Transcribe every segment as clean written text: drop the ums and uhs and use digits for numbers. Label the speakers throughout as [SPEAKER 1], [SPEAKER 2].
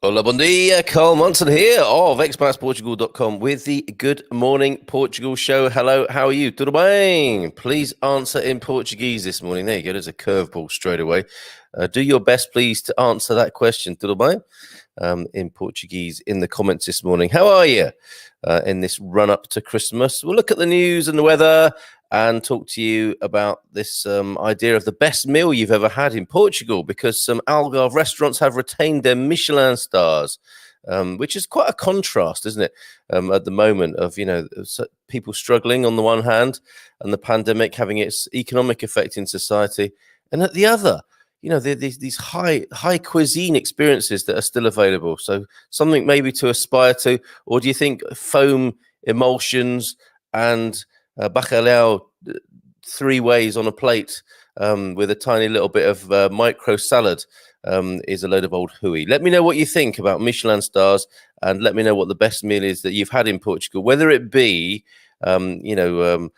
[SPEAKER 1] Hola, bom dia. Carl Monson here of expatsportugal.com with the Good Morning Portugal show. Hello, how are you? Tudo bem? Please answer in Portuguese this morning. There you go. There's a curveball straight away. Do your best, please, to answer that question. Tudo bem? In Portuguese in the comments this morning. How are you in this run up to Christmas? We'll look at the news and the weather and talk to you about this idea of the best meal you've ever had in Portugal, because some Algarve restaurants have retained their Michelin stars, which is quite a contrast, isn't it, at the moment of, people struggling on the one hand and the pandemic having its economic effect in society, and at the other, these high cuisine experiences that are still available. So something maybe to aspire to, or do you think foam emulsions and bacalhau 3 ways on a plate with a tiny little bit of micro salad is a load of old hooey? Let me know what you think about Michelin stars, and let me know what the best meal is that you've had in Portugal, whether it be the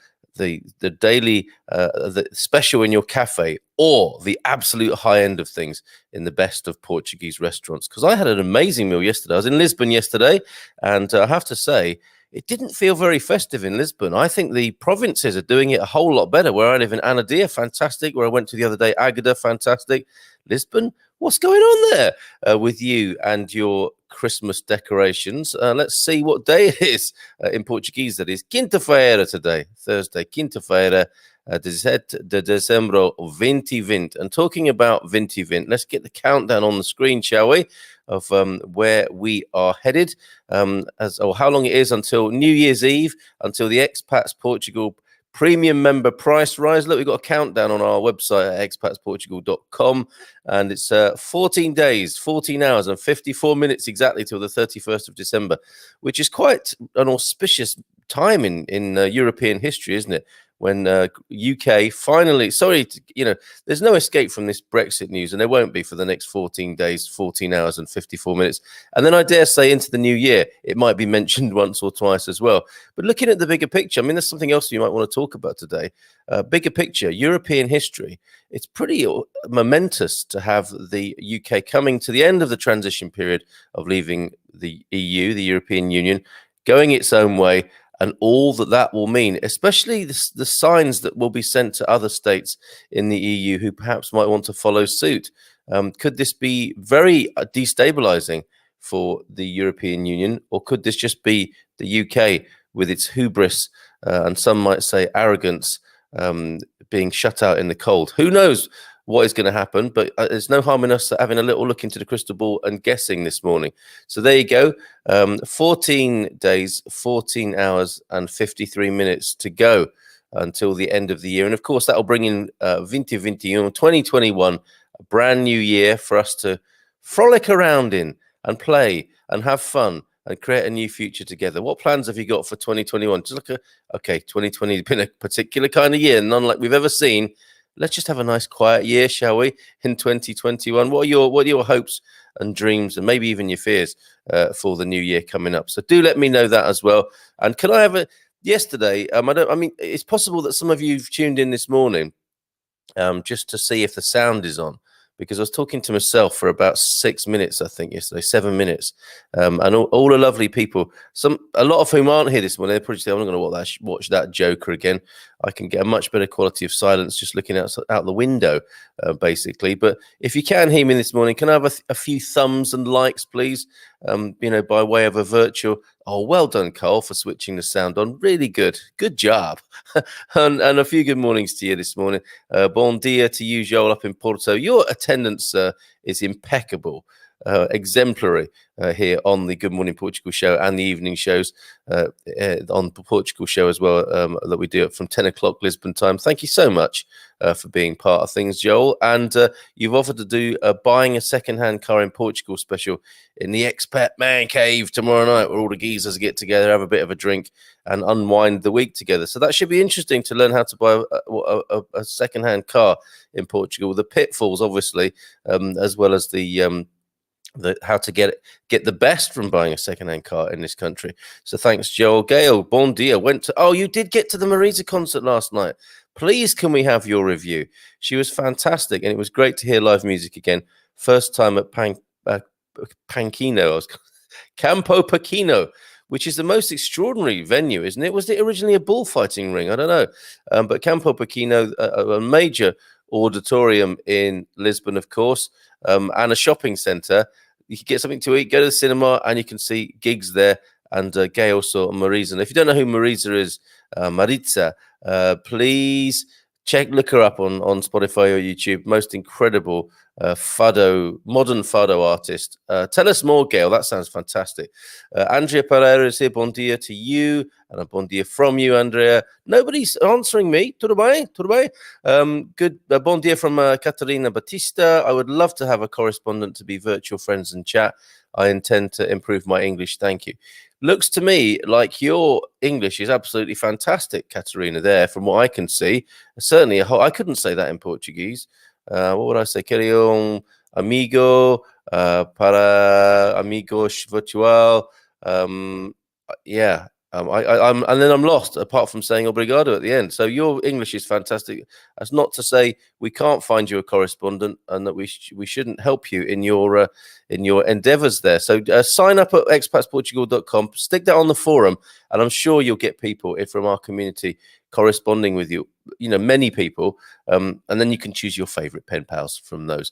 [SPEAKER 1] daily the special in your cafe, or the absolute high end of things in the best of Portuguese restaurants. Because I had an amazing meal yesterday. I was in Lisbon yesterday, and I have to say, it didn't feel very festive in Lisbon. I think the provinces are doing it a whole lot better. Where I live in Anadia, fantastic. Where I went to the other day, Agada, fantastic. Lisbon, what's going on there with you and your Christmas decorations? Let's see what day it is in Portuguese. That is quinta-feira today, Thursday, quinta-feira, 17 de dezembro 2020. And talking about 2020, let's get the countdown on the screen, shall we, of where we are headed, how long it is until New Year's Eve, until the Expats Portugal premium member price rise. Look, we've got a countdown on our website at expatsportugal.com, and it's 14 days, 14 hours and 54 minutes exactly till the 31st of December, which is quite an auspicious time in European history, isn't it? When UK finally, there's no escape from this Brexit news, and there won't be for the next 14 days, 14 hours and 54 minutes. And then I dare say into the new year, it might be mentioned once or twice as well. But looking at the bigger picture, I mean, there's something else you might want to talk about today. Bigger picture, European history. It's pretty momentous to have the UK coming to the end of the transition period of leaving the EU, the European Union, going its own way, and all that will mean, especially the signs that will be sent to other states in the EU who perhaps might want to follow suit. Could this be very destabilizing for the European Union, or could this just be the UK with its hubris and some might say arrogance being shut out in the cold? Who knows what is going to happen, but there's no harm in us having a little look into the crystal ball and guessing this morning. So there you go. 14 days, 14 hours and 53 minutes to go until the end of the year. And of course, that'll bring in 2021, a brand new year for us to frolic around in and play and have fun and create a new future together. What plans have you got for 2021? Just look at, 2020 has been a particular kind of year, none like we've ever seen. Let's just have a nice quiet year, shall we, in 2021? What are your hopes and dreams, and maybe even your fears for the new year coming up? So do let me know that as well. And can I have yesterday? It's possible that some of you've tuned in this morning just to see if the sound is on, because I was talking to myself for about 6 minutes, I think, yesterday, 7 minutes, and all the lovely people, a lot of whom aren't here this morning. They're probably saying, I'm not going to watch that Joker again. I can get a much better quality of silence just looking out the window, basically. But if you can hear me this morning, can I have a few thumbs and likes, please? By way of a virtual. Oh, well done, Carl, for switching the sound on. Really good. Good job. and a few good mornings to you this morning. Bon dia to you, Joel, up in Porto. Your attendance is impeccable. Exemplary here on the Good Morning Portugal show and the evening shows on the Portugal show as well, that we do it from 10 o'clock Lisbon time. Thank you so much for being part of things, Joel. And you've offered to do buying a second-hand car in Portugal special in the Expat Man Cave tomorrow night, where all the geezers get together, have a bit of a drink and unwind the week together. So that should be interesting to learn how to buy a second-hand car in Portugal. The pitfalls, obviously, as well as the how to get the best from buying a second-hand car in this country. So thanks, Joel. Gail, bon dia. You did get to the Marisa concert last night. Please, can we have your review? She was fantastic, and it was great to hear live music again. First time at Panchino. Campo Paquino, which is the most extraordinary venue, isn't it? Was it originally a bullfighting ring? I don't know. But Campo Paquino, a major auditorium in Lisbon, of course, and a shopping centre. You can get something to eat, go to the cinema, and you can see gigs there. And Gay also Marisa. And if you don't know who Marisa is, Maritza, please look her up on Spotify or YouTube. Most incredible modern fado artist. Tell us more, Gail. That sounds fantastic. Andrea Pereira is here. Bon dia to you, and a bon dia from you, Andrea. Nobody's answering me. Tudo bem? Tudo bem? Good. Bon dia from Catarina Batista. I would love to have a correspondent to be virtual friends and chat. I intend to improve my English. Thank you. Looks to me like your English is absolutely fantastic, Catarina, there, from what I can see. Certainly, I couldn't say that in Portuguese. What would I say? Querido amigo, para amigos virtual. Yeah. And then I'm lost, apart from saying obrigado at the end. So your English is fantastic. That's not to say we can't find you a correspondent and that we shouldn't help you in your endeavors there. So sign up at expatsportugal.com, stick that on the forum, and I'm sure you'll get people from our community corresponding with you, many people, and then you can choose your favorite pen pals from those.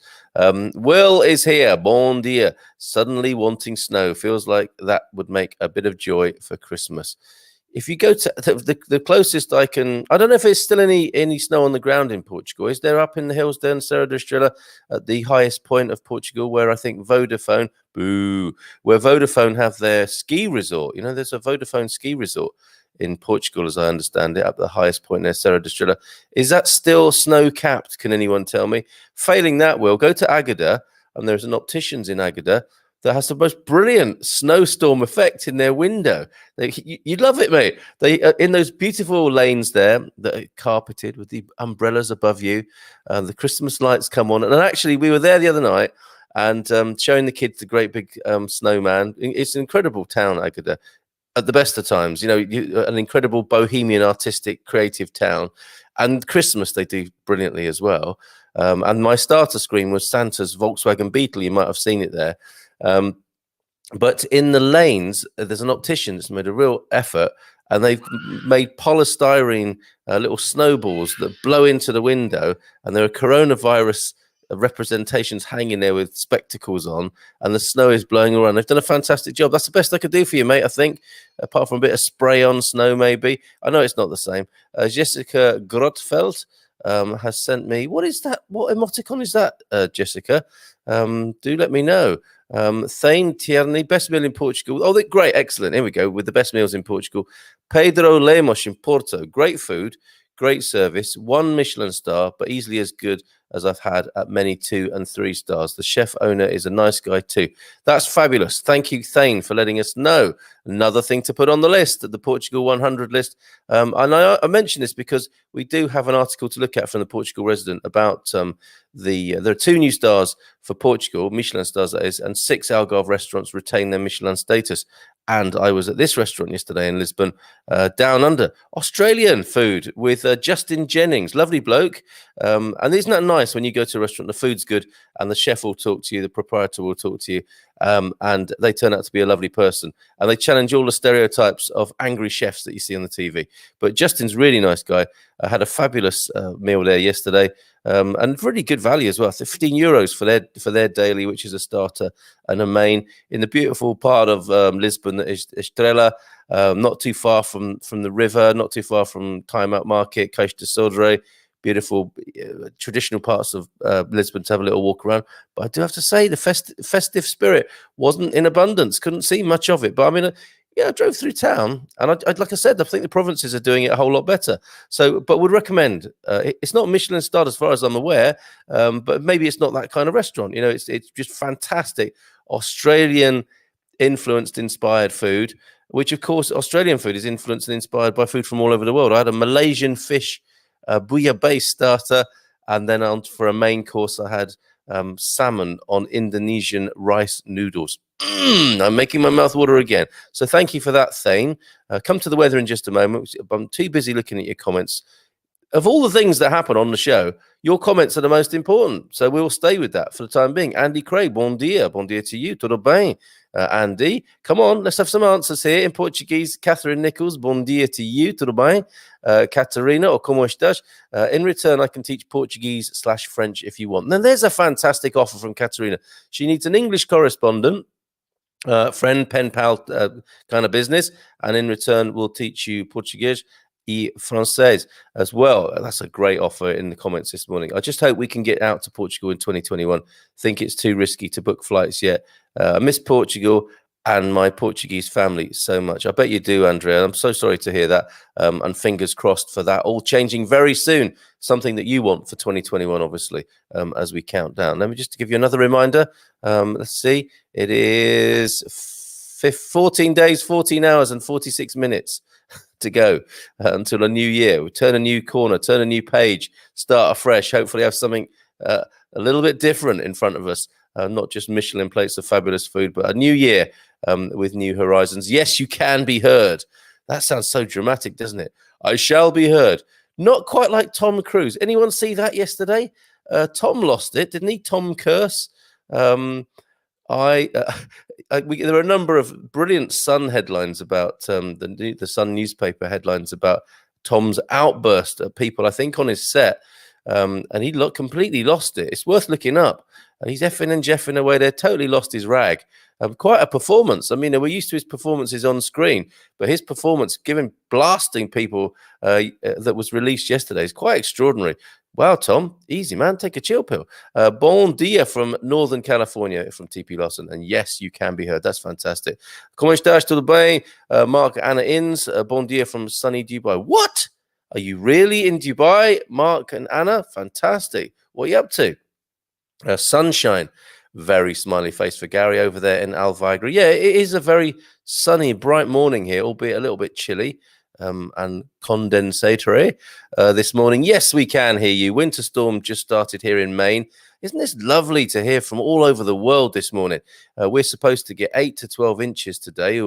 [SPEAKER 1] Will is here. Bon dia. Suddenly wanting snow. Feels like that would make a bit of joy for Christmas. If you go to the closest I don't know if there's still any snow on the ground in Portugal. Is there up in the hills there in Serra da Estrela at the highest point of Portugal, where I think where Vodafone have their ski resort? There's a Vodafone ski resort in Portugal, as I understand it, up the highest point there, Serra da Estrela. Is that still snow-capped? Can anyone tell me? Failing that, Will, go to Agada, and there's an opticians in Agada that has the most brilliant snowstorm effect in their window. You'd love it, mate. They in those beautiful lanes there that are carpeted with the umbrellas above you, the Christmas lights come on. And actually, we were there the other night and showing the kids the great big snowman. It's an incredible town, Agada. At the best of times, an incredible bohemian, artistic, creative town. And Christmas they do brilliantly as well. And my starter screen was Santa's Volkswagen Beetle. You might have seen it there. But in the lanes, there's an optician that's made a real effort, and they've made polystyrene little snowballs that blow into the window, and there are coronavirus representations hanging there with spectacles on, and the snow is blowing around. They've done a fantastic job. That's the best I could do for you, mate, I think, apart from a bit of spray on snow, maybe. I know it's not the same. Jessica Grotfeld has sent me, what is that? What emoticon is that, Jessica? Do let me know. Thane Tierney, best meal in Portugal. Oh, great, excellent. Here we go with the best meals in Portugal. Pedro Lemos in Porto. Great food, great service, 1 Michelin star, but easily as good as I've had at many 2 and 3 stars. The chef owner is a nice guy too. That's fabulous. Thank you, Thane, for letting us know. Another thing to put on the list, the Portugal 100 list. And I mention this because we do have an article to look at from the Portugal Resident about there are 2 new stars for Portugal, Michelin stars that is, and 6 Algarve restaurants retain their Michelin status. And I was at this restaurant yesterday in Lisbon, down under, Australian food with Justin Jennings, lovely bloke. And isn't that nice when you go to a restaurant, the food's good, and the chef will talk to you, the proprietor will talk to you, and they turn out to be a lovely person. And they challenge all the stereotypes of angry chefs that you see on the TV. But Justin's a really nice guy. I had a fabulous meal there yesterday, and really good value as well. So €15 for their daily, which is a starter and a main, in the beautiful part of Lisbon that is Estrela, not too far from the river, not too far from Time Out Market, Caixa de Sodré. Beautiful traditional parts of Lisbon to have a little walk around. But I do have to say the festive spirit wasn't in abundance. Couldn't see much of it. But I mean, I drove through town, and I like I said, I think the provinces are doing it a whole lot better. So, but would recommend. It's not Michelin starred as far as I'm aware, but maybe it's not that kind of restaurant. It's just fantastic Australian influenced, inspired food, which of course Australian food is influenced and inspired by food from all over the world. I had a Malaysian fish bouillabaisse starter, and then for a main course I had salmon on Indonesian rice noodles. I'm making my mouth water again. So thank you for that, Thane. Come to the weather in just a moment. I'm too busy looking at your comments. of all the things that happen on the show, your comments are the most important. So we'll stay with that for the time being. Andy Craig, bom dia. Bom dia to you. Tudo bem? Andy, come on, let's have some answers here in Portuguese. Catherine Nichols, bom dia to you. Tudo bem? Catarina, or como estás? In return, I can teach Portuguese/French if you want. Then there's a fantastic offer from Catarina. She needs an English correspondent, friend, pen pal kind of business, and in return, we'll teach you Portuguese e Francais as well. That's a great offer in the comments this morning. I just hope we can get out to Portugal in 2021. Think it's too risky to book flights yet. I miss Portugal and my Portuguese family so much. I bet you do, Andrea. I'm so sorry to hear that. And fingers crossed for that all changing very soon. Something that you want for 2021, obviously, as we count down. Let me just give you another reminder. Let's see. It is 14 days, 14 hours and 46 minutes to go until a new year. We turn a new corner, turn a new page, start afresh, hopefully have something a little bit different in front of us. Not just Michelin plates of fabulous food, but a new year with new horizons. Yes, you can be heard. That sounds so dramatic, doesn't it? I shall be heard. Not quite like Tom Cruise. Anyone see that yesterday? Tom lost it, didn't he? Tom Curse. There are a number of brilliant Sun headlines about the Sun newspaper headlines about Tom's outburst at people, I think, on his set. And he completely lost it. It's worth looking up. And he's effing and jeffing away there, totally lost his rag. Quite a performance. I mean, we're used to his performances on screen, but his performance, blasting people that was released yesterday is quite extraordinary. Wow, Tom, easy, man. Take a chill pill. Bon dia from Northern California, from TP Lawson. And yes, you can be heard. That's fantastic. Como estás? Tudo bem? Mark Anna Inns. Bon dia from sunny Dubai. What? Are you really in Dubai, Mark and Anna? Fantastic. What are you up to? Sunshine. Very smiley face for Gary over there in Algarve. Yeah, it is a very sunny, bright morning here, albeit a little bit chilly and condensatory this morning. Yes, we can hear you. Winter storm just started here in Maine. Isn't this lovely to hear from all over the world this morning? We're supposed to get 8 to 12 inches today.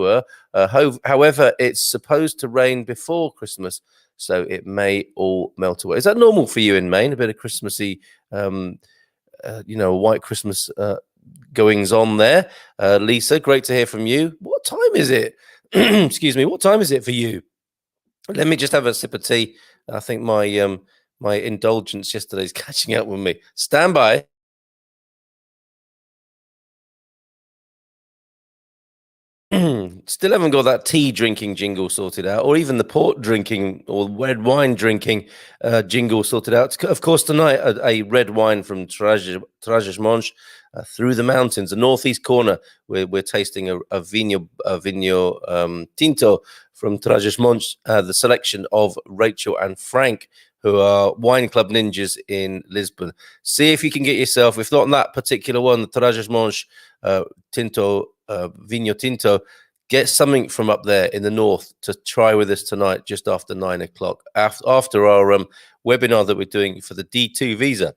[SPEAKER 1] However, it's supposed to rain before Christmas, so it may all melt away. Is that normal for you in Maine? A bit of Christmassy, white Christmas goings on there. Lisa, great to hear from you. What time is it? Excuse me. What time is it for you? Let me just have a sip of tea. I think my my indulgence yesterday is catching up with me. Stand by. Still haven't got that tea drinking jingle sorted out, or even the port drinking or red wine drinking jingle sorted out. Of course, tonight a red wine from Trás-os-Montes through the mountains, the northeast corner. We're tasting a vinho tinto from Trás-os-Montes, the selection of Rachel and Frank, who are wine club ninjas in Lisbon. See if you can get yourself, if not that particular one, the Trás-os-Montes tinto. Vinho Tinto, get something from up there in the north to try with us tonight, just after 9 o'clock, after our webinar that we're doing for the D2 visa.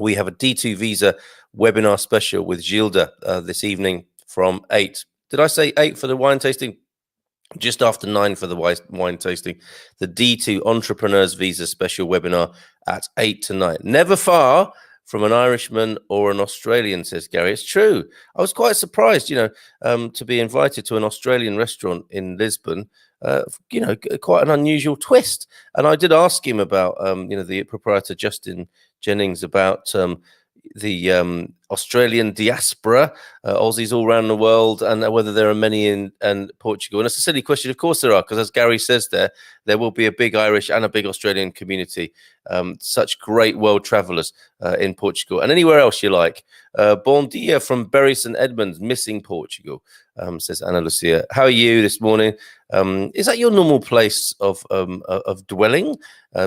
[SPEAKER 1] We have a D2 visa webinar special with Gilda this evening from 8. Did I say 8 for the wine tasting? Just after 9 for the wine tasting. The D2 Entrepreneurs Visa special webinar at 8 tonight. Never far from an Irishman or an Australian, says Gary. It's true. I was quite surprised, to be invited to an Australian restaurant in Lisbon. Quite an unusual twist. And I did ask him about, the proprietor Justin Jennings, about the Australian diaspora, Aussies all around the world, and whether there are many in Portugal. And it's a silly question. Of course there are, because as Gary says there will be a big Irish and a big Australian community. Such great world travelers in Portugal and anywhere else you like. Bon dia from Bury St Edmunds, missing Portugal, says Ana Lucia. How are you this morning? Is that your normal place of dwelling,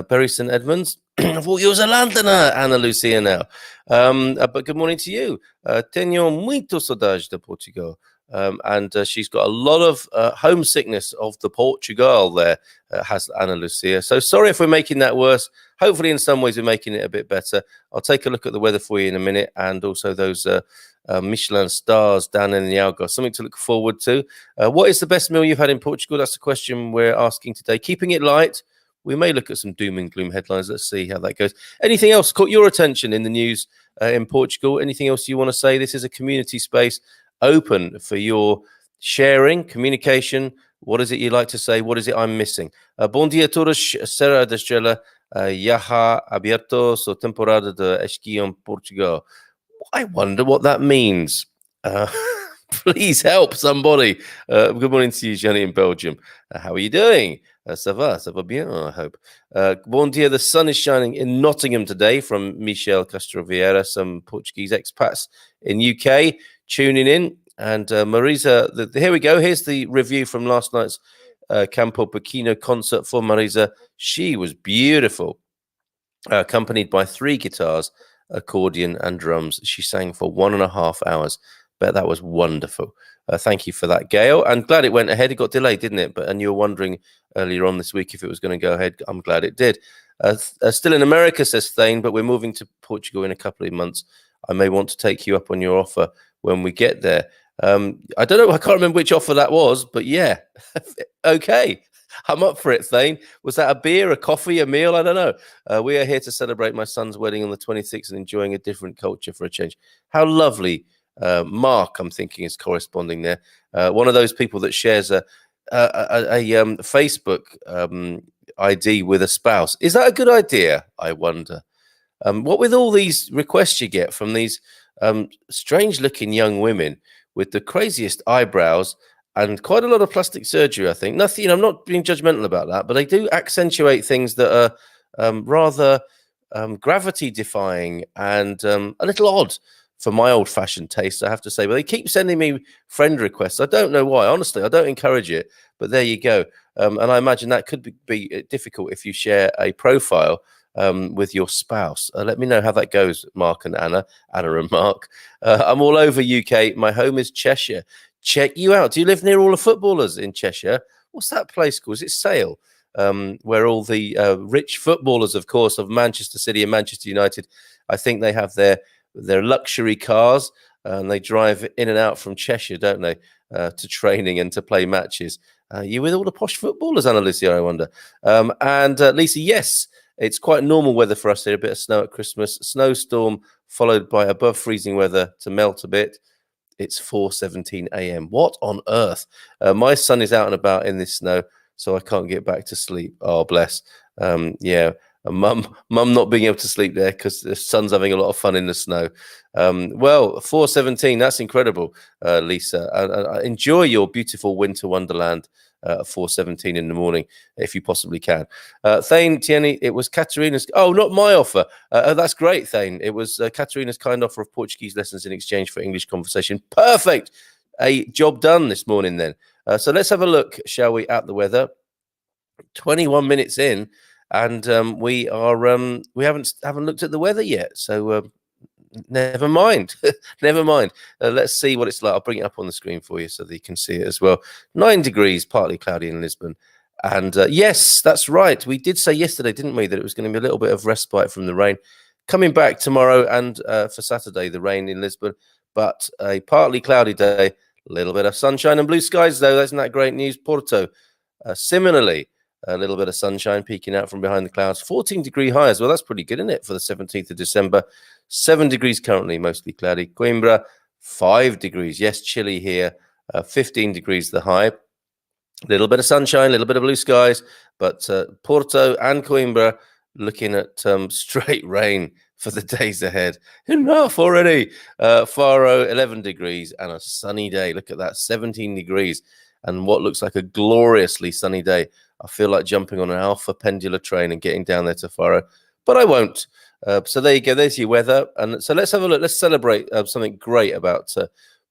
[SPEAKER 1] Bury St Edmunds? I thought you was a Londoner, Ana Lucia now. But good morning to you. Tenho muito saudade de Portugal. And she's got a lot of homesickness of the Portugal there, has Ana Lucia. So sorry if we're making that worse. Hopefully in some ways we're making it a bit better. I'll take a look at the weather for you in a minute, and also those Michelin stars down in the Algarve. Something to look forward to. What is the best meal you've had in Portugal? That's the question we're asking today. Keeping it light. we may look at some doom and gloom headlines. Let's see how that goes. Anything else caught your attention in the news in Portugal? Anything else you want to say? This is a community space open for your sharing, communication. What is it you'd like to say? What is it I'm missing? Bom dia a todos. Serra da Estrela. Yaha abierto su temporada de esqui en Portugal. I wonder what that means. Please help somebody. Good morning to you, Jenny, in Belgium. How are you doing? Ça va bien, I hope. Bon dia, the sun is shining in Nottingham today from Michel Castro Vieira, some Portuguese expats in UK tuning in. And Marisa, here we go. Here's the review from last night's Campo Pequeno concert for Marisa. She was beautiful, accompanied by 3 guitars, accordion and drums. She sang for 1.5 hours. Bet that was wonderful. Thank you for that, Gail. I'm glad it went ahead. It got delayed, didn't it? And you were wondering earlier on this week if it was going to go ahead. I'm glad it did. Still in America, says Thane, but we're moving to Portugal in a couple of months. I may want to take you up on your offer when we get there. I don't know. I can't remember which offer that was, but yeah. Okay. I'm up for it, Thane. Was that a beer, a coffee, a meal? I don't know. We are here to celebrate my son's wedding on the 26th and enjoying a different culture for a change. How lovely. Mark, I'm thinking, is corresponding there. One of those people that shares a Facebook ID with a spouse. Is that a good idea? I wonder. What with all these requests you get from these strange-looking young women with the craziest eyebrows and quite a lot of plastic surgery, I think. Nothing. I'm not being judgmental about that, but they do accentuate things that are rather gravity-defying and a little odd. For my old-fashioned taste, I have to say. But they keep sending me friend requests. I don't know why. Honestly, I don't encourage it. But there you go. And I imagine that could be difficult if you share a profile with your spouse. Let me know how that goes, Mark and Anna and Mark. I'm all over UK. My home is Cheshire. Check you out. Do you live near all the footballers in Cheshire? What's that place called? Is it Sale? Where all the rich footballers, of course, of Manchester City and Manchester United, I think they have their luxury cars, and they drive in and out from Cheshire, don't they, to training and to play matches. You with all the posh footballers, Annalicia, I wonder. And Lisa, yes, it's quite normal weather for us here. A bit of snow at Christmas, snowstorm followed by above freezing weather to melt a bit. It's 4:17 a.m. What on earth? My son is out and about in this snow, so I can't get back to sleep. Oh, bless. Yeah. Mum not being able to sleep there because the son's having a lot of fun in the snow. Well, 4:17, that's incredible, Lisa. Enjoy your beautiful winter wonderland at 4:17 in the morning, if you possibly can. Thane, Tieni, it was Katerina's. Oh, not my offer. That's great, Thane. It was Katerina's kind offer of Portuguese lessons in exchange for English conversation. Perfect. A job done this morning then. So let's have a look, shall we, at the weather. 21 minutes in. And we haven't looked at the weather yet, so never mind. Never mind. Let's see what it's like. I'll bring it up on the screen for you so that you can see it as well. 9 degrees, partly cloudy in Lisbon. And yes, that's right. We did say yesterday, didn't we, that it was going to be a little bit of respite from the rain. Coming back tomorrow and for Saturday, the rain in Lisbon, but a partly cloudy day, a little bit of sunshine and blue skies, though. Isn't that great news? Porto, similarly, a little bit of sunshine peeking out from behind the clouds. 14-degree high as well. That's pretty good, isn't it, for the 17th of December? 7 degrees currently, mostly cloudy. Coimbra, 5 degrees. Yes, chilly here. 15 degrees the high. A little bit of sunshine, a little bit of blue skies. But Porto and Coimbra looking at straight rain for the days ahead. Enough already. Faro, 11 degrees and a sunny day. Look at that, 17 degrees. And what looks like a gloriously sunny day. I feel like jumping on an Alpha Pendular train and getting down there to Faro, but I won't. So there you go. There's your weather. And so let's have a look. Let's celebrate something great about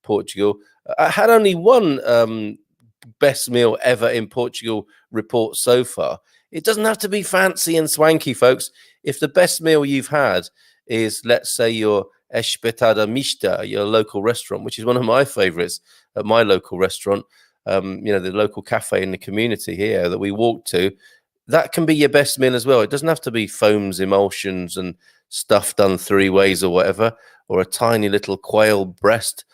[SPEAKER 1] Portugal. I had only one best meal ever in Portugal report so far. It doesn't have to be fancy and swanky, folks. If the best meal you've had is, let's say, your espetada mista, your local restaurant, which is one of my favorites at my local restaurant, the local cafe in the community here that we walk to, that can be your best meal as well. It doesn't have to be foams, emulsions, and stuff done 3 ways or whatever, or a tiny little quail breast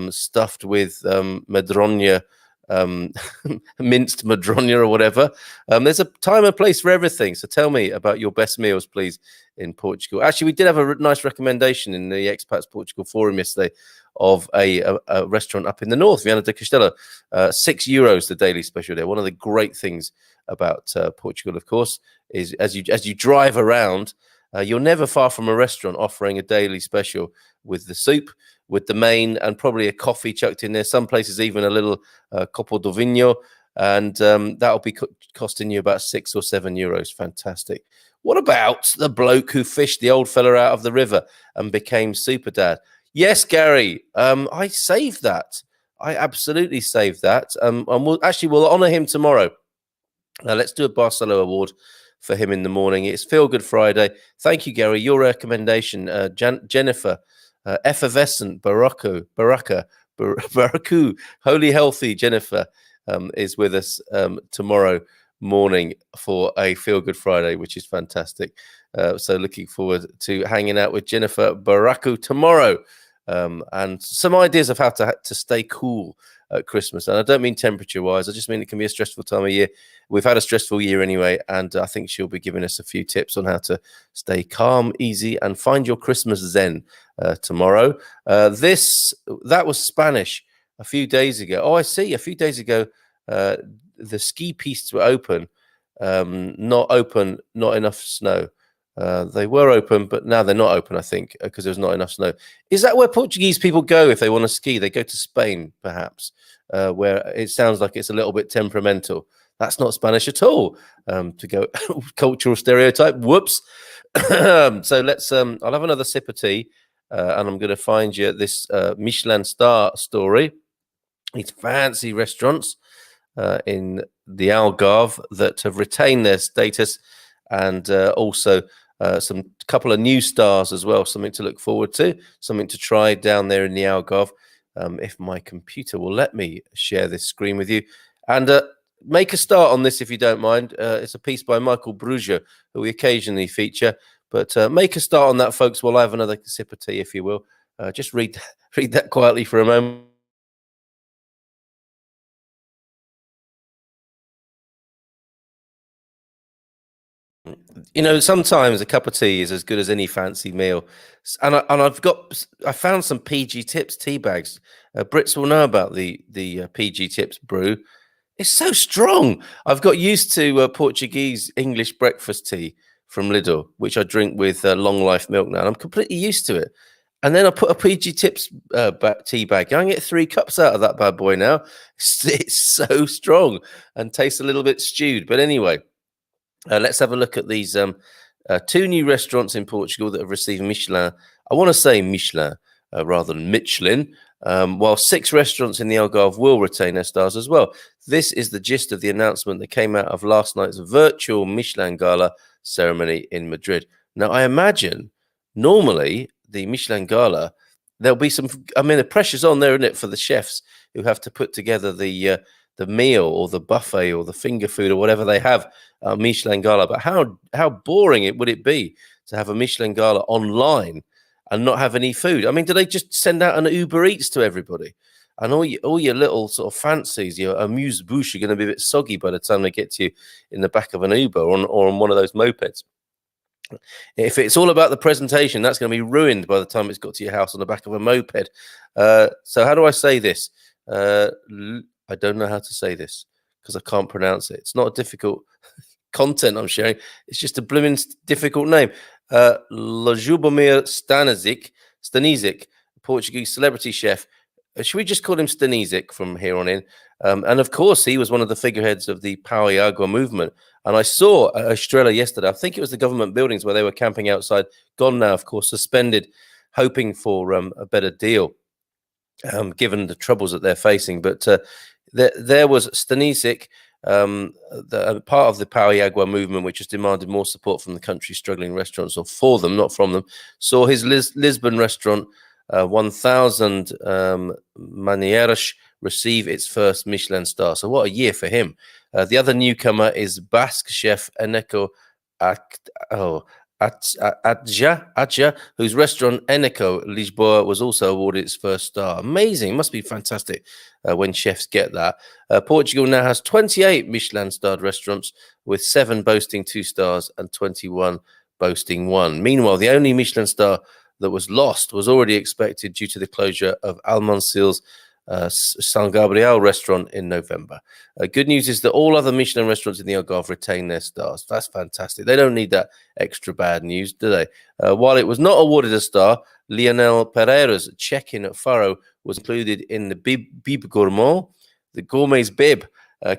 [SPEAKER 1] stuffed with madroña minced madronya or whatever. There's a time and place for everything. So tell me about your best meals, please, in Portugal. Actually, we did have a nice recommendation in the Expats Portugal forum yesterday of a restaurant up in the north, Viana do Castelo. €6 the daily special there. One of the great things about Portugal, of course, is as you drive around, you're never far from a restaurant offering a daily special with the soup, with the main, and probably a coffee chucked in there. Some places even a little copo do vinho, and that'll be costing you about €6 or €7. Fantastic. What about the bloke who fished the old fella out of the river and became super dad? Yes, Gary, I saved that. I absolutely saved that. And we'll honour him tomorrow. Let's do a Barcelo Award for him in the morning. It's Feel Good Friday. Thank you, Gary. Your recommendation, Jennifer, effervescent Baraku, holy healthy Jennifer is with us tomorrow morning for a Feel Good Friday, which is fantastic. So looking forward to hanging out with Jennifer Baraku tomorrow. And some ideas of how to stay cool at Christmas. And I don't mean temperature-wise. I just mean it can be a stressful time of year. We've had a stressful year anyway, and I think she'll be giving us a few tips on how to stay calm, easy, and find your Christmas zen tomorrow. That was Spanish a few days ago. Oh, I see. A few days ago, the ski pistes were open. Not enough snow. They were open, but now they're not open, I think, because there's not enough snow. Is that where Portuguese people go if they want to ski? They go to Spain, perhaps, where it sounds like it's a little bit temperamental. That's not Spanish at all, to go cultural stereotype. Whoops. So let's, I'll have another sip of tea, and I'm going to find you this Michelin star story. These fancy restaurants in the Algarve that have retained their status, and also some couple of new stars as well, something to look forward to, something to try down there in the Algarve. If my computer will let me share this screen with you. And make a start on this if you don't mind. It's a piece by Michael Brugia, who we occasionally feature. But make a start on that, folks, while I have another sip of tea, if you will. Just read that quietly for a moment. You know, sometimes a cup of tea is as good as any fancy meal, and I found some PG Tips tea bags. Brits will know about the PG Tips brew. It's so strong. I've got used to Portuguese English breakfast tea from Lidl, which I drink with long life milk now. And I'm completely used to it. And then I put a PG Tips tea bag. I can get 3 cups out of that bad boy now. It's so strong and tastes a little bit stewed. But anyway. Let's have a look at these 2 new restaurants in Portugal that have received Michelin. I want to say Michelin rather than Michelin, while 6 restaurants in the Algarve will retain their stars as well. This is the gist of the announcement that came out of last night's virtual Michelin Gala ceremony in Madrid. Now, I imagine normally the Michelin Gala, there'll be some, I mean, the pressure's on there, isn't it, for the chefs who have to put together the meal or the buffet or the finger food or whatever they have Michelin Gala. But how boring would it be to have a Michelin Gala online and not have any food? I mean, do they just send out an Uber Eats to everybody? And all your little sort of fancies, your amuse-bouche are going to be a bit soggy by the time they get to you in the back of an Uber or on one of those mopeds. If it's all about the presentation, that's going to be ruined by the time it's got to your house on the back of a moped. So how do I say this? I don't know how to say this because I can't pronounce it. It's not a difficult content I'm sharing. It's just a blooming difficult name. Ljubomir Stanizic, Portuguese celebrity chef. Should we just call him Stanizic from here on in? And of course, he was one of the figureheads of the Pau e Agua movement. And I saw Estrela yesterday. I think it was the government buildings where they were camping outside. Gone now, of course, suspended, hoping for a better deal, given the troubles that they're facing. But there was Stanizic, part of the Pau e Agua movement, which has demanded more support from the country's struggling restaurants, or for them, not from them. Saw his Lisbon restaurant, 1000 Maneiras, receive its first Michelin star. So what a year for him. The other newcomer is Basque chef Eneko Adja, whose restaurant Eneco Lisboa was also awarded its first star. Amazing. Must be fantastic when chefs get that. Portugal now has 28 Michelin-starred restaurants, with 7 boasting 2 stars and 21 boasting 1. Meanwhile, the only Michelin star that was lost was already expected due to the closure of Almansil's San Gabriel restaurant in November. Good news is that all other Michelin restaurants in the Algarve retain their stars. That's fantastic. They don't need that extra bad news, do they? While it was not awarded a star, Lionel Pereira's check-in at Faro was included in the Bib Gourmand, the Gourmet's Bib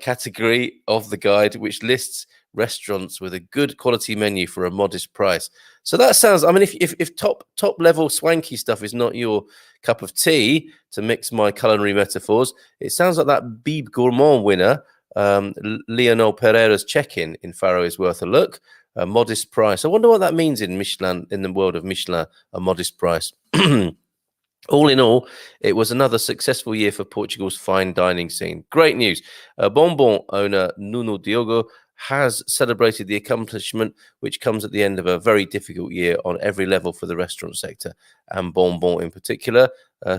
[SPEAKER 1] category of the guide, which lists restaurants with a good quality menu for a modest price. So that sounds, I mean, if top level swanky stuff is not your cup of tea, to mix my culinary metaphors, it sounds like that Bib Gourmand winner, Lionel Pereira's check-in in Faro, is worth a look. A modest price. I wonder what that means in Michelin, in the world of Michelin, a modest price. All in all, it was another successful year for Portugal's fine dining scene. Great news. Bonbon owner Nuno Diogo has celebrated the accomplishment, which comes at the end of a very difficult year on every level for the restaurant sector, and Bonbon in particular,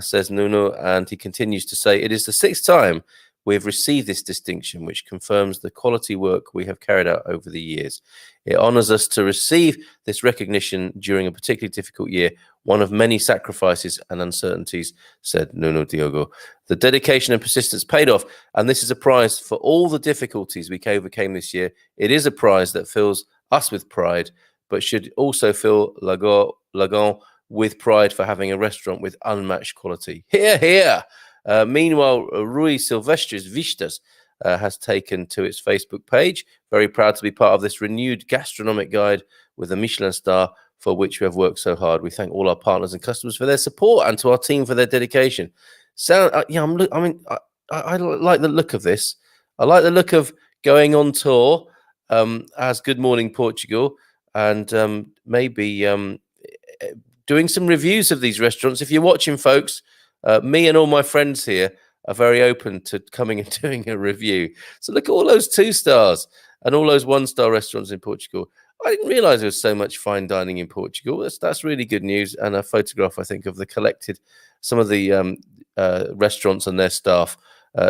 [SPEAKER 1] says Nuno. And he continues to say, it is the 6th time we have received this distinction, which confirms the quality work we have carried out over the years. It honors us to receive this recognition during a particularly difficult year, one of many sacrifices and uncertainties, said Nuno Diogo. The dedication and persistence paid off, and this is a prize for all the difficulties we overcame this year. It is a prize that fills us with pride, but should also fill Lagon with pride for having a restaurant with unmatched quality. Hear, hear! Meanwhile, Rui Silvestre's Vistas has taken to its Facebook page. Very proud to be part of this renewed gastronomic guide with a Michelin star, for which we have worked so hard. We thank all our partners and customers for their support, and to our team for their dedication. I like the look of this. I like the look of going on tour as Good Morning Portugal, and maybe doing some reviews of these restaurants. If you're watching, folks, me and all my friends here are very open to coming and doing a review. So look at all those 2 stars and all those 1-star restaurants in Portugal. I didn't realize there was so much fine dining in Portugal. That's really good news. And a photograph, I think, of some of the restaurants and their staff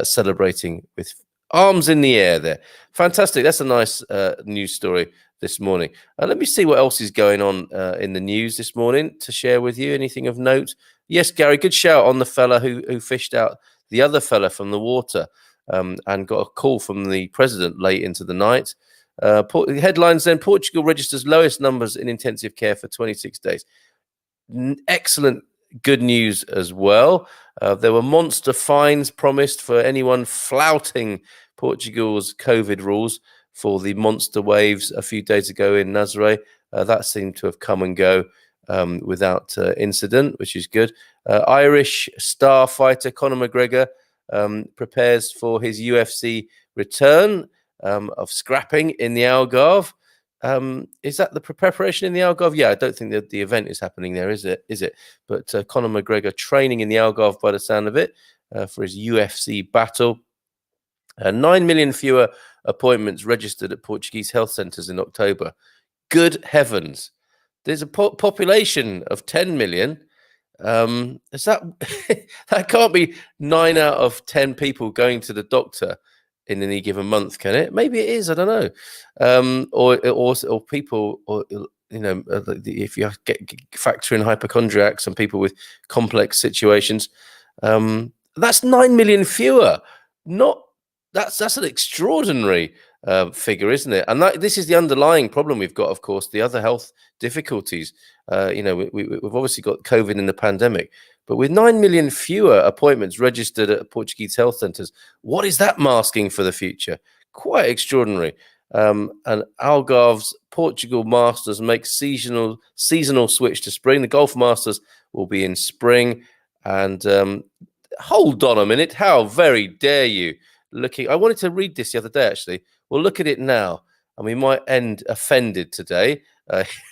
[SPEAKER 1] celebrating with arms in the air there. Fantastic. That's a nice news story this morning. Let me see what else is going on in the news this morning to share with you. Anything of note? Yes, Gary, good shout on the fella who fished out the other fella from the water and got a call from the president late into the night. Headlines then: Portugal registers lowest numbers in intensive care for 26 days. Excellent good news as well. There were monster fines promised for anyone flouting Portugal's COVID rules for the monster waves a few days ago in Nazaré. That seemed to have come and go without incident, which is good. Irish star fighter Conor McGregor prepares for his UFC return of scrapping in the Algarve. Is that the preparation in the Algarve? Yeah, I don't think that the event is happening there, is it? But Conor McGregor training in the Algarve by the sound of it for his UFC battle. 9 million fewer appointments registered at Portuguese health centres in October. Good heavens. There's a population of 10 million. Is that that can't be 9 out of 10 people going to the doctor in any given month, can it? Maybe it is. I don't know. Or people, or if you factor in hypochondriacs and people with complex situations, that's 9 million fewer. That's an extraordinary figure, isn't it? And this is the underlying problem we've got, of course, the other health difficulties. We've obviously got COVID in the pandemic, but with 9 million fewer appointments registered at Portuguese health centres, what is that masking for the future? Quite extraordinary. And Algarve's Portugal Masters makes seasonal switch to spring. The Golf Masters will be in spring. And hold on a minute. How very dare you? I wanted to read this the other day, actually. We'll look at it now, and we might end offended today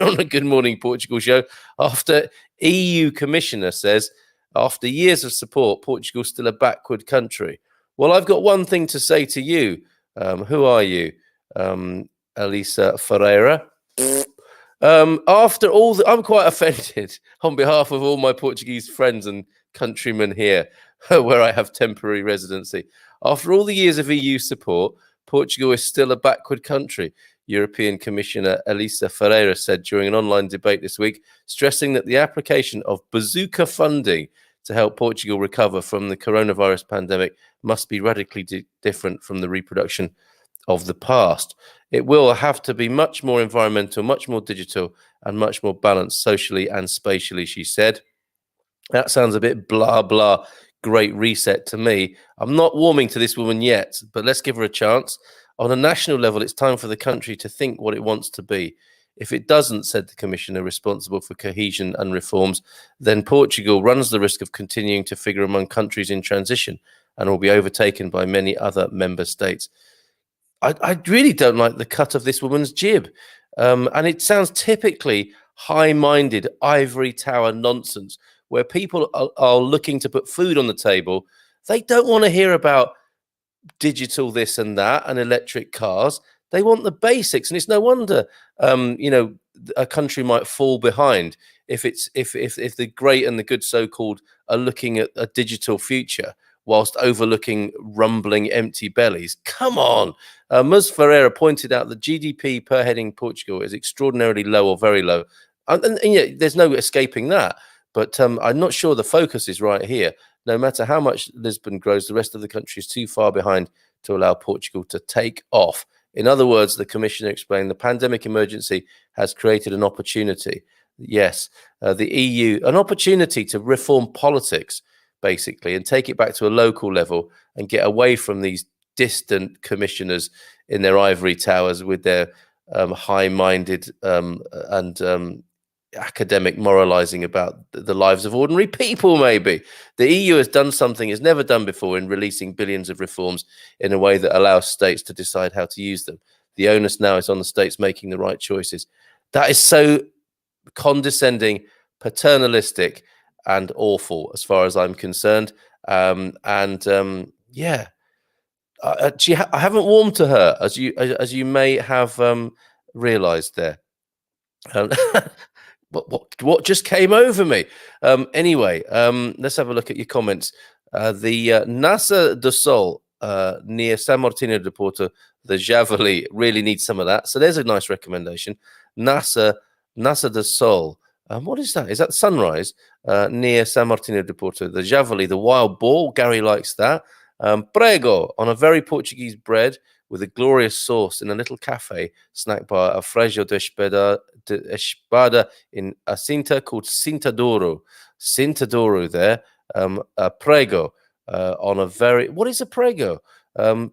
[SPEAKER 1] on the Good Morning Portugal show. After EU Commissioner says, after years of support, Portugal's still a backward country. Well, I've got one thing to say to you. Who are you? Elisa Ferreira. After all, I'm quite offended on behalf of all my Portuguese friends and countrymen here, where I have temporary residency. After all the years of EU support, Portugal is still a backward country, European Commissioner Elisa Ferreira said during an online debate this week, stressing that the application of bazooka funding to help Portugal recover from the coronavirus pandemic must be radically different from the reproduction of the past. It will have to be much more environmental, much more digital, and much more balanced socially and spatially, she said. That sounds a bit blah, blah, great reset to me. I'm not warming to this woman yet, but let's give her a chance. On a national level, it's time for the country to think what it wants to be. If it doesn't, said the commissioner responsible for cohesion and reforms, then Portugal runs the risk of continuing to figure among countries in transition and will be overtaken by many other member states. I really don't like the cut of this woman's jib. And it sounds typically high-minded ivory tower nonsense where people are looking to put food on the table. They don't want to hear about digital this and that and electric cars. They want the basics. And it's no wonder, a country might fall behind if the great and the good so-called are looking at a digital future whilst overlooking rumbling empty bellies. Come on. Ms. Ferreira pointed out that GDP per head in Portugal is extraordinarily low or very low. And there's no escaping that. But I'm not sure the focus is right here. No matter how much Lisbon grows, the rest of the country is too far behind to allow Portugal to take off. In other words, the commissioner explained the pandemic emergency has created an opportunity. Yes, the EU, an opportunity to reform politics, basically, and take it back to a local level and get away from these distant commissioners in their ivory towers with their high-minded and academic moralizing about the lives of ordinary people. Maybe the EU has done something it's never done before in releasing billions of reforms in a way that allows states to decide how to use them. The onus now is on the states making the right choices. That is so condescending, paternalistic, and awful as far as I'm concerned. Yeah, I haven't warmed to her, as you may have realized there. What just came over me? Anyway, let's have a look at your comments. The Nasa do Sol near San Martino de Porto, the Javali, really needs some of that. So there's a nice recommendation. Nasa do Sol. What is that? Is that sunrise near San Martino de Porto? The Javali, the wild boar. Gary likes that. Prego, on a very Portuguese bread with a glorious sauce in a little cafe snack bar, a Frejo de Espada in a Cinta called Cintadouro. Cintadouro there. Prego on a very... What is a prego?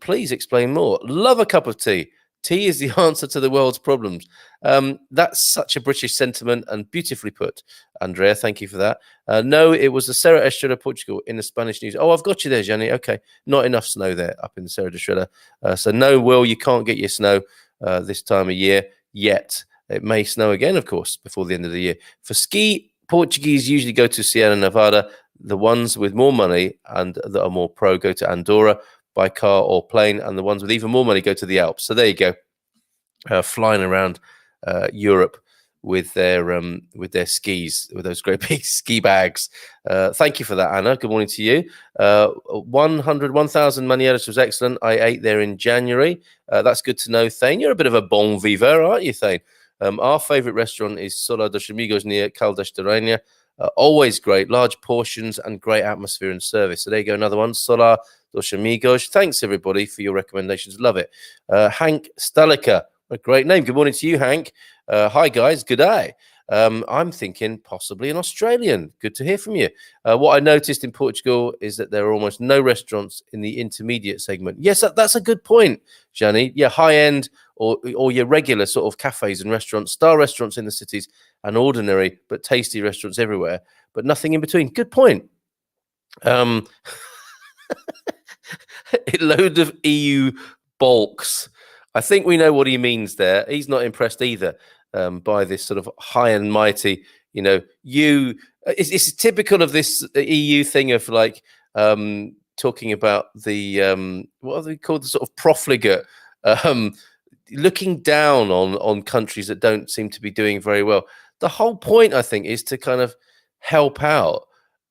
[SPEAKER 1] Please explain more. Love a cup of tea. Tea is the answer to the world's problems. That's such a British sentiment and beautifully put, Andrea. Thank you for that. No, it was the Serra Estrela, Portugal, in the Spanish news. Oh, I've got you there, Jenny. Okay, not enough snow there up in the Serra Estrela. So no, Will, you can't get your snow this time of year yet. It may snow again, of course, before the end of the year. For ski, Portuguese usually go to Sierra Nevada. The ones with more money and that are more pro go to Andorra by car or plane, and the ones with even more money go to the Alps. So there you go, flying around Europe with their skis, with those great big ski bags. Thank you for that, Anna. Good morning to you. 1,000 manieras was excellent. I ate there in January. That's good to know, Thane. You're a bit of a bon vivant, aren't you, Thane? Our favourite restaurant is Solar dos Amigos near Caldas de Rainha. Always great, large portions and great atmosphere and service. So there you go, another one, Solar dos Amigos. Thanks, everybody, for your recommendations. Love it. Hank Stalika, a great name. Good morning to you, Hank. Hi, guys. Good day. I'm thinking possibly an Australian. Good to hear from you. What I noticed in Portugal is that there are almost no restaurants in the intermediate segment. Yes, that's a good point, Gianni. Yeah, high-end or your regular sort of cafes and restaurants, star restaurants in the cities, and ordinary but tasty restaurants everywhere, but nothing in between. Good point. A load of EU bulks. I think we know what he means there. He's not impressed either by this sort of high and mighty, it's typical of this EU thing of like talking about the, what are they called? The sort of profligate looking down on countries that don't seem to be doing very well. The whole point, I think, is to kind of help out.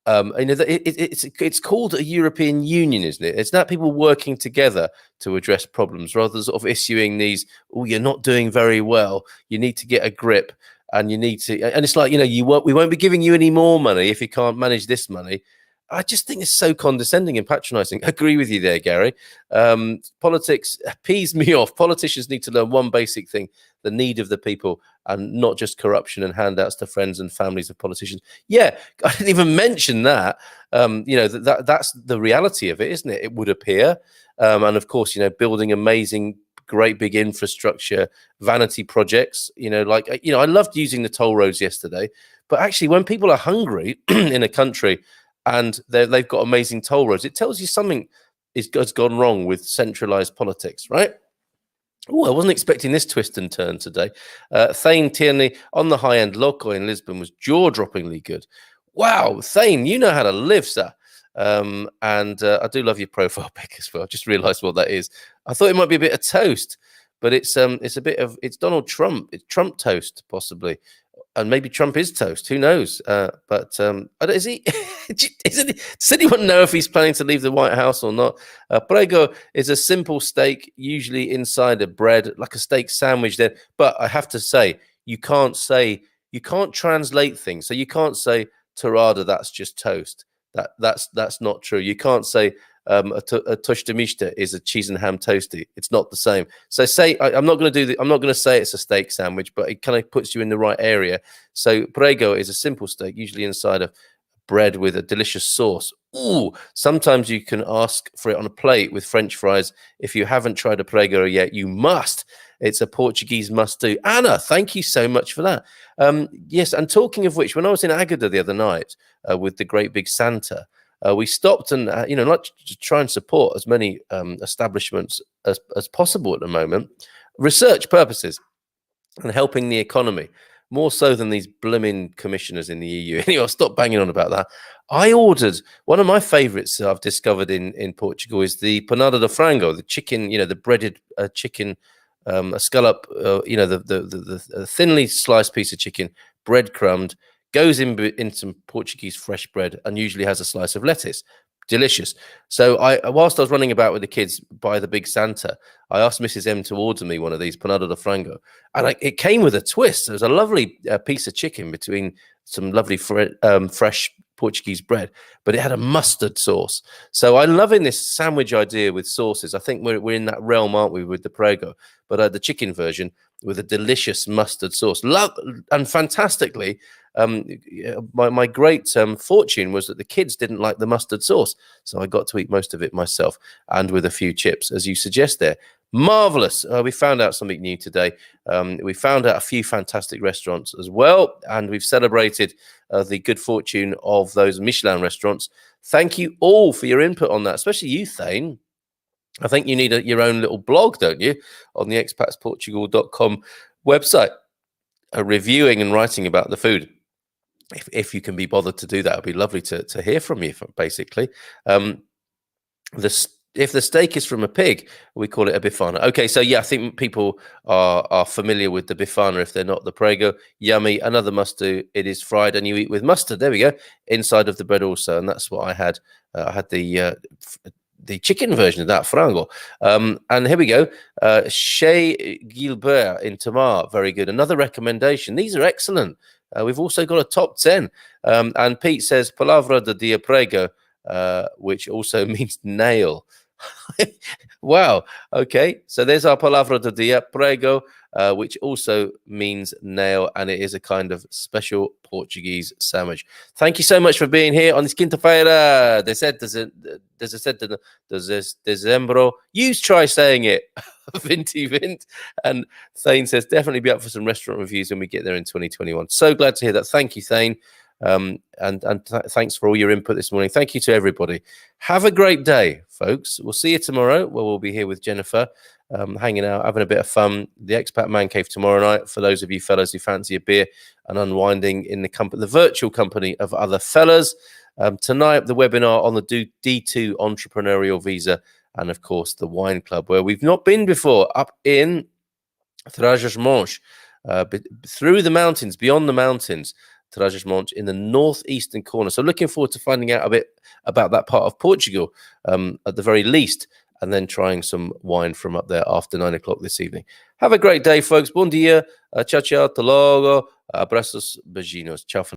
[SPEAKER 1] It's called a European Union, isn't it? It's not people working together to address problems, rather than sort of issuing these. Oh, you're not doing very well. You need to get a grip, and you need to. And it's like, we won't be giving you any more money if you can't manage this money. I just think it's so condescending and patronizing. I agree with you there, Gary. Politics pees me off. Politicians need to learn one basic thing: the need of the people, and not just corruption and handouts to friends and families of politicians. Yeah, I didn't even mention that. That's the reality of it, isn't it? It would appear. And of course, building amazing, great big infrastructure, vanity projects, I loved using the toll roads yesterday. But actually, when people are hungry in a country and they've got amazing toll roads, it tells you something has gone wrong with centralized politics, right? Oh, I wasn't expecting this twist and turn today. Thane Tierney on the high end loco in Lisbon was jaw-droppingly good. Wow, Thane, you know how to live, sir. And I do love your profile pic as well. I just realised what that is. I thought it might be a bit of toast, but it's it's Donald Trump. It's Trump toast, possibly. And maybe Trump is toast. Who knows? Is he? Does anyone know if he's planning to leave the White House or not? Prego is a simple steak, usually inside a bread, like a steak sandwich. Then, but I have to say, you can't translate things. So you can't say torrada. That's just toast. That's not true. You can't say a tosta is a cheese and ham toasty. It's not the same. So I'm not going to say it's a steak sandwich, but it kind of puts you in the right area. So prego is a simple steak, usually inside of bread with a delicious sauce. Ooh, sometimes you can ask for it on a plate with French fries. If you haven't tried a prego yet, you must. It's a Portuguese must-do. Anna, thank you so much for that. Yes, and talking of which, when I was in Agada the other night with the great big Santa, we stopped and, like to try and support as many establishments as possible at the moment, research purposes and helping the economy, more so than these blooming commissioners in the EU. Anyway, I'll stop banging on about that. I ordered one of my favorites I've discovered in Portugal is the panada de frango, the chicken, the breaded chicken, a scallop, the thinly sliced piece of chicken, breadcrumbed, goes in some Portuguese fresh bread and usually has a slice of lettuce. Delicious. So whilst I was running about with the kids by the big Santa, I asked Mrs. M to order me one of these panada de frango, and it came with a twist. There was a lovely piece of chicken between some lovely fresh Portuguese bread, but it had a mustard sauce. So I'm loving this sandwich idea with sauces. I think we're in that realm, aren't we, with the prego? But the chicken version with a delicious mustard sauce. And fantastically, my great fortune was that the kids didn't like the mustard sauce, so I got to eat most of it myself, and with a few chips, as you suggest there. Marvelous. We found out something new today. We found out a few fantastic restaurants as well, and we've celebrated the good fortune of those Michelin restaurants. Thank you all for your input on that, especially you, Thane. I think you need your own little blog, don't you, on the expatsportugal.com website, reviewing and writing about the food. If you can be bothered to do that, it'd be lovely to hear from you, basically. If the steak is from a pig, we call it a bifana. Okay, so yeah, I think people are familiar with the bifana if they're not the prego. Yummy, another must-do. It is fried and you eat with mustard. There we go, inside of the bread also, and that's what I had. I had the chicken version of that frango. And here we go. Chez Gilbert in Tamar, very good. Another recommendation. These are excellent. We've also got a top 10. And Pete says, Palavra de dia prego, which also means nail. Wow. Okay. So there's our Palavra de dia prego, which also means nail. And it is a kind of special Portuguese sandwich. Thank you so much for being here on this quinta-feira. Dezembro. You try saying it. Vinty Vint. And Thane says, definitely be up for some restaurant reviews when we get there in 2021. So glad to hear that. Thank you, Thane. Thanks for all your input this morning. Thank you to everybody. Have a great day, folks. We'll see you tomorrow, where we'll be here with Jennifer, hanging out, having a bit of fun. The Expat Man Cave tomorrow night, for those of you fellas who fancy a beer and unwinding in the virtual company of other fellas. Tonight, the webinar on the D2 entrepreneurial visa, and of course the wine club, where we've not been before, up in Trás-os-Montes, through the mountains, beyond the mountains, Trás-os-Montes in the northeastern corner. So looking forward to finding out a bit about that part of Portugal at the very least, and then trying some wine from up there after 9 o'clock this evening. Have a great day, folks. Bom dia. Ciao, ciao. Até logo. Abraços. Beijinhos. Ciao for